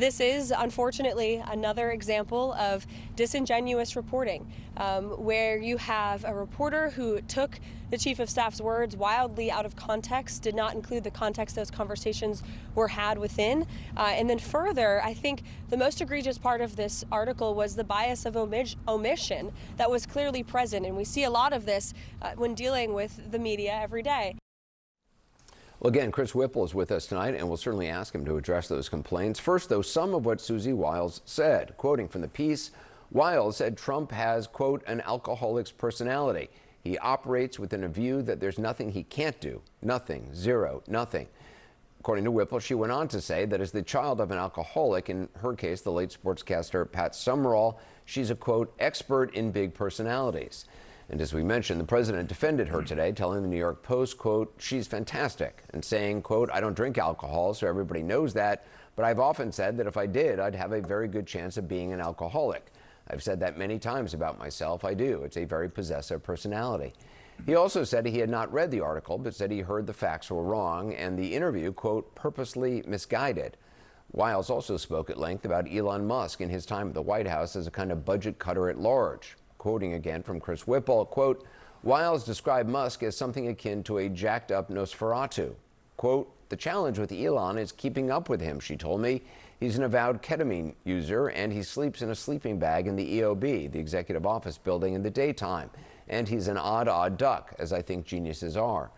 This is, unfortunately, another example of disingenuous reporting, where you have a reporter who took the chief of staff's words wildly out of context, did not include the context those conversations were had within. And then further, I think the most egregious part of this article was the bias of omission that was clearly present. And we see a lot of this when dealing with the media every day. Well, again, Chris Whipple is with us tonight, and we'll certainly ask him to address those complaints. First, though, some of what Susie Wiles said. Quoting from the piece, Wiles said Trump has, quote, an alcoholic's personality. He operates within a view that there's nothing he can't do. Nothing. Zero. Nothing. According to Whipple, she went on to say that as the child of an alcoholic, in her case, the late sportscaster Pat Summerall, she's a, quote, expert in big personalities. And as we mentioned, the president defended her today, telling the New York Post, quote, she's fantastic, and saying, quote, I don't drink alcohol, so everybody knows that, but I've often said that if I did, I'd have a very good chance of being an alcoholic. I've said that many times about myself. I do. It's a very possessive personality. He also said he had not read the article, but said he heard the facts were wrong, and the interview, quote, purposely misguided. Wiles also spoke at length about Elon Musk and his time at the White House as a kind of budget cutter at large. Quoting again from Chris Whipple, quote, Wiles described Musk as something akin to a jacked up Nosferatu. Quote, the challenge with Elon is keeping up with him, she told me. He's an avowed ketamine user, and he sleeps in a sleeping bag in the EOB, the executive office building, in the daytime. And he's an odd duck, as I think geniuses are.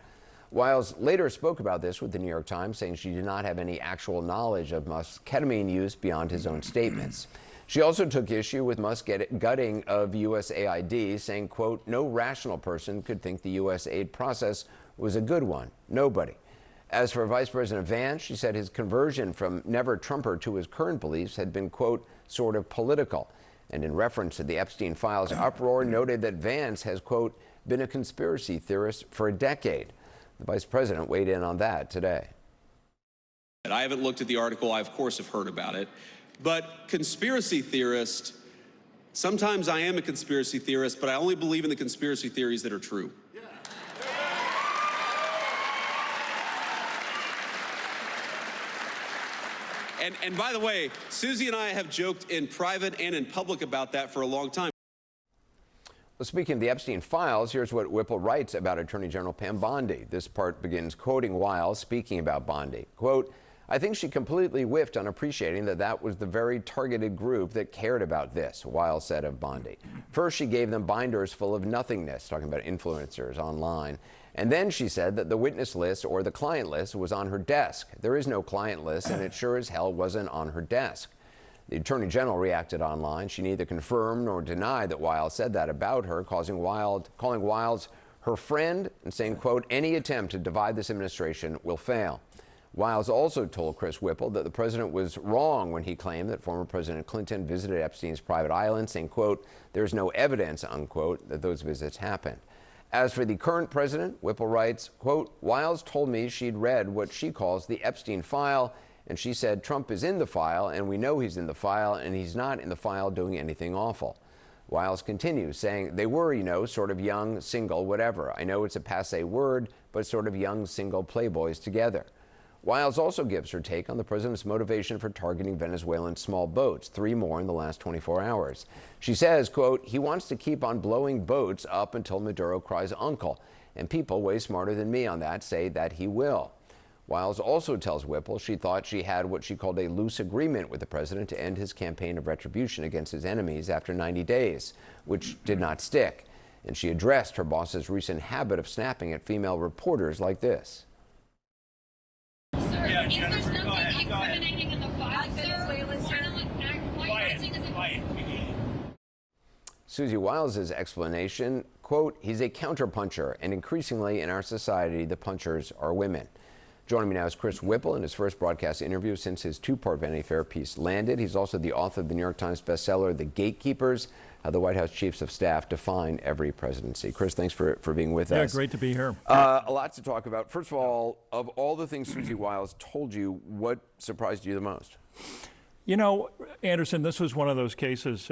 Wiles later spoke about this with the New York Times, saying she did not have any actual knowledge of Musk's ketamine use beyond his own statements. She also took issue with Musk's gutting of USAID, saying, quote, no rational person could think the U.S. aid process was a good one. Nobody. As for Vice President Vance, she said his conversion from never-Trumper to his current beliefs had been, quote, sort of political. And in reference to the Epstein files uproar, noted that Vance has, quote, been a conspiracy theorist for a decade. The vice president weighed in on that today. I haven't looked at the article. I, of course, have heard about it. But conspiracy theorist, sometimes I am a conspiracy theorist, but I only believe in the conspiracy theories that are true. Yeah. And by the way, Susie and I have joked in private and in public about that for a long time. Well, speaking of the Epstein files, here's what Whipple writes about Attorney General Pam Bondi. This part begins quoting Wiles speaking about Bondi. Quote, I think she completely whiffed on appreciating that that was the very targeted group that cared about this, Wiles said of Bondi. First, she gave them binders full of nothingness, talking about influencers online. And then she said that the witness list or the client list was on her desk. There is no client list, and it sure as hell wasn't on her desk. The Attorney General reacted online. She neither confirmed nor denied that Wiles said that about her, calling Wiles her friend and saying, quote, any attempt to divide this administration will fail. Wiles also told Chris Whipple that the president was wrong when he claimed that former President Clinton visited Epstein's private island, saying, quote, there's no evidence, unquote, that those visits happened. As for the current president, Whipple writes, quote, Wiles told me she'd read what she calls the Epstein file, and she said Trump is in the file, and we know he's in the file, and he's not in the file doing anything awful. Wiles continues, saying they were, sort of young, single, whatever. I know it's a passé word, but sort of young, single playboys together. Wiles also gives her take on the president's motivation for targeting Venezuelan small boats, 3 more in the last 24 hours. She says, quote, he wants to keep on blowing boats up until Maduro cries uncle, and people way smarter than me on that say that he will. Wiles also tells Whipple she thought she had what she called a loose agreement with the president to end his campaign of retribution against his enemies after 90 days, which did not stick. And she addressed her boss's recent habit of snapping at female reporters like this. Yeah, Jennifer, go ahead. Incriminating in the file, Venezuela, Susie Wiles' explanation, quote, he's a counterpuncher, and increasingly in our society, the punchers are women. Joining me now is Chris Whipple in his first broadcast interview since his 2-part Vanity Fair piece landed. He's also the author of the New York Times bestseller, The Gatekeepers, How the White House Chiefs of Staff Define Every Presidency. Chris, thanks for being with us. Yeah, great to be here. A lot to talk about. First of all the things Susie Wiles told you, what surprised you the most? Anderson, this was one of those cases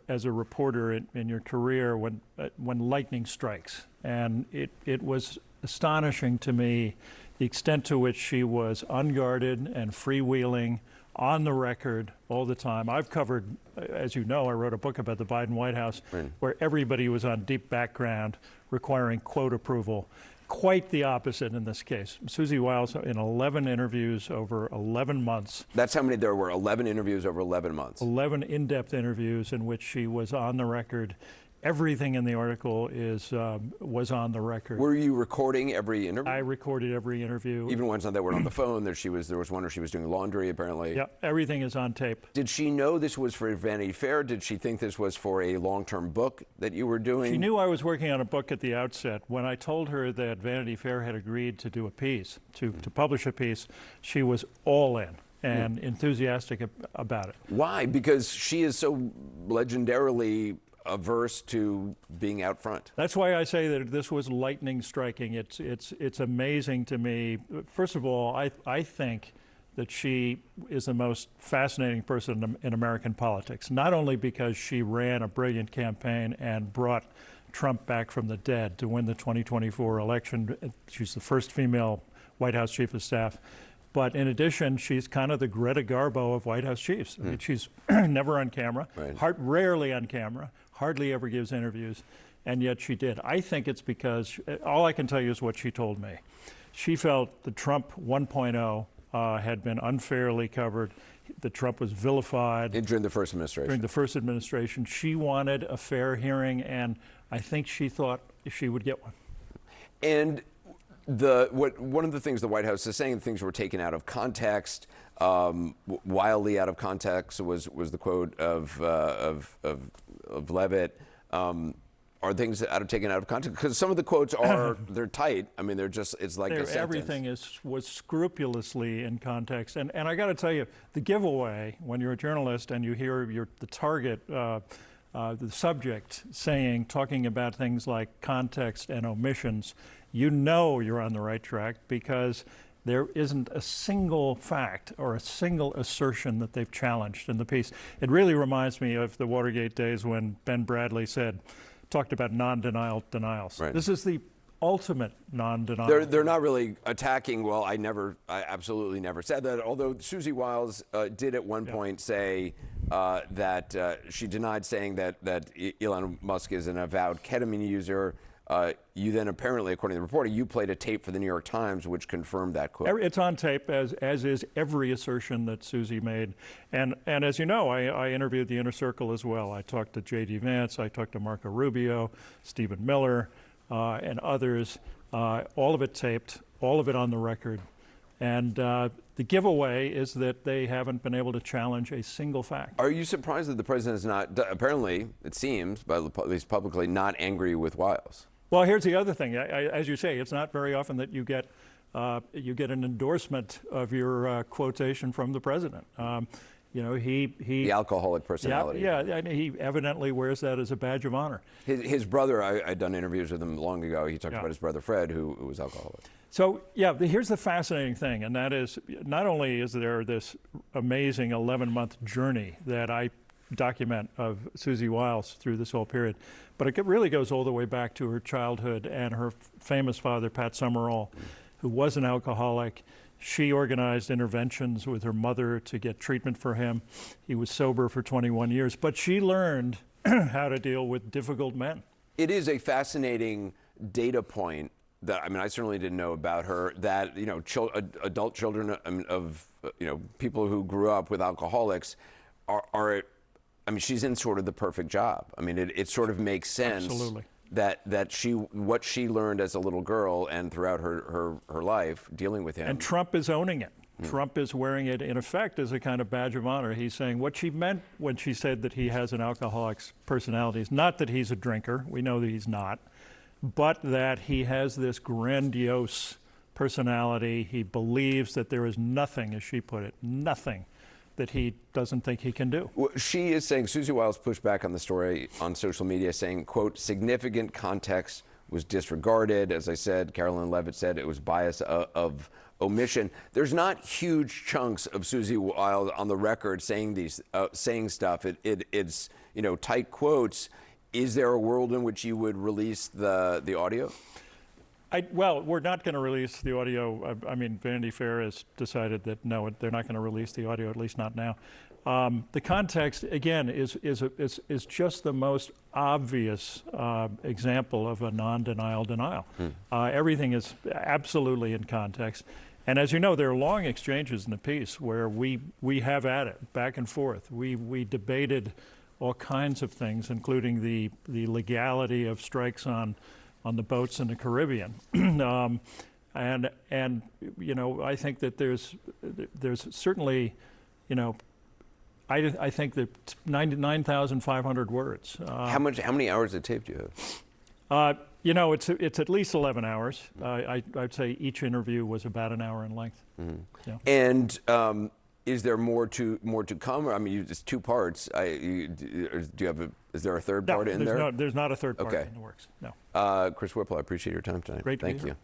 as a reporter in your career when lightning strikes. And it was astonishing to me the extent to which she was unguarded and freewheeling on the record all the time. I've covered, as you know, I wrote a book about the Biden White House where everybody was on deep background requiring quote approval. Quite the opposite in this case. Susie Wiles, in 11 interviews over 11 months. That's how many there were, 11 interviews over 11 months. 11 in-depth interviews in which she was on the record. Everything in the article was on the record. Were you recording every interview? I recorded every interview. Even ones that were on the phone. There was one where she was doing laundry, apparently. Yeah, everything is on tape. Did she know this was for Vanity Fair? Did she think this was for a long-term book that you were doing? She knew I was working on a book at the outset. When I told her that Vanity Fair had agreed to do a piece, to publish a piece, she was all in and enthusiastic about it. Why? Because she is so legendarily averse to being out front. That's why I say that this was lightning striking. It's amazing to me. First of all, I think that she is the most fascinating person in American politics, not only because she ran a brilliant campaign and brought Trump back from the dead to win the 2024 election. She's the first female White House chief of staff. But in addition, she's kind of the Greta Garbo of White House chiefs. I mean, she's never on camera, rarely on camera, hardly ever gives interviews, and yet she did. I think it's because, all I can tell you is what she told me. She felt the Trump 1.0 had been unfairly covered, that Trump was vilified. During the first administration. During the first administration. She wanted a fair hearing, and I think she thought she would get one. And one of the things the White House is saying, things were taken out of context, wildly out of context was the quote of Levitt. Are things taken out of context? Because some of the quotes they're tight. I mean, it's like a sentence. Everything was scrupulously in context. And I got to tell you, the giveaway, when you're a journalist and you hear the target, the subject talking about things like context and omissions, you know you're on the right track because there isn't a single fact or a single assertion that they've challenged in the piece. It really reminds me of the Watergate days when Ben Bradley talked about non-denial denials. Right. This is the ultimate non-denial. They're not really attacking, well, I absolutely never said that, although Susie Wiles did at one point say that she denied saying that Elon Musk is an avowed ketamine user. You then apparently, according to the reporting, you played a tape for the New York Times which confirmed that quote. It's on tape, as is every assertion that Susie made. And as you know, I interviewed the Inner Circle as well. I talked to J.D. Vance, I talked to Marco Rubio, Stephen Miller, and others. All of it taped, all of it on the record. And the giveaway is that they haven't been able to challenge a single fact. Are you surprised that the president is not, apparently, it seems, but at least publicly, not angry with Wiles? Well, here's the other thing. As you say, it's not very often that you get an endorsement of your quotation from the president. The alcoholic personality. Yeah, and he evidently wears that as a badge of honor. His brother, I'd done interviews with him long ago. He talked about his brother Fred, who was alcoholic. So, here's the fascinating thing, and that is not only is there this amazing 11-month journey that I document of Susie Wiles through this whole period, but it really goes all the way back to her childhood and her famous father, Pat Summerall, who was an alcoholic. She organized interventions with her mother to get treatment for him. He was sober for 21 years, but she learned how to deal with difficult men. It is a fascinating data point that, I certainly didn't know about her, that, adult children of people who grew up with alcoholics are she's in sort of the perfect job. It sort of makes sense. Absolutely. That what she learned as a little girl and throughout her life dealing with him. And Trump is owning it. Trump is wearing it, in effect, as a kind of badge of honor. He's saying what she meant when she said that he has an alcoholic's personality is not that he's a drinker. We know that he's not. But that he has this grandiose personality. He believes that there is nothing, as she put it, nothing that he doesn't think he can do. Well, she is saying, Susie Wiles pushed back on the story on social media saying, quote, significant context was disregarded. As I said, Carolyn Levitt said it was bias of omission. There's not huge chunks of Susie Wiles on the record saying saying stuff. It's tight quotes. Is there a world in which you would release the audio? Well, we're not going to release the audio. I mean, Vanity Fair has decided that no, they're not going to release the audio, at least not now. The context, again, is just the most obvious example of a non-denial denial. Everything is absolutely in context. And as you know, there are long exchanges in the piece where we have at it, back and forth. We debated all kinds of things, including the legality of strikes on the boats in the Caribbean. And you know, I think that there's certainly, you know, I think that 9,500 words. How many hours of tape do you have? You know, it's at least 11 hours. I'd say each interview was about an hour in length. Yeah. And is there more to come? I mean, it's two parts. Do you have is there a third part in there? No, there's not a third part Okay. in the works. No. Chris Whipple, I appreciate your time tonight. Great to be Thank here. you.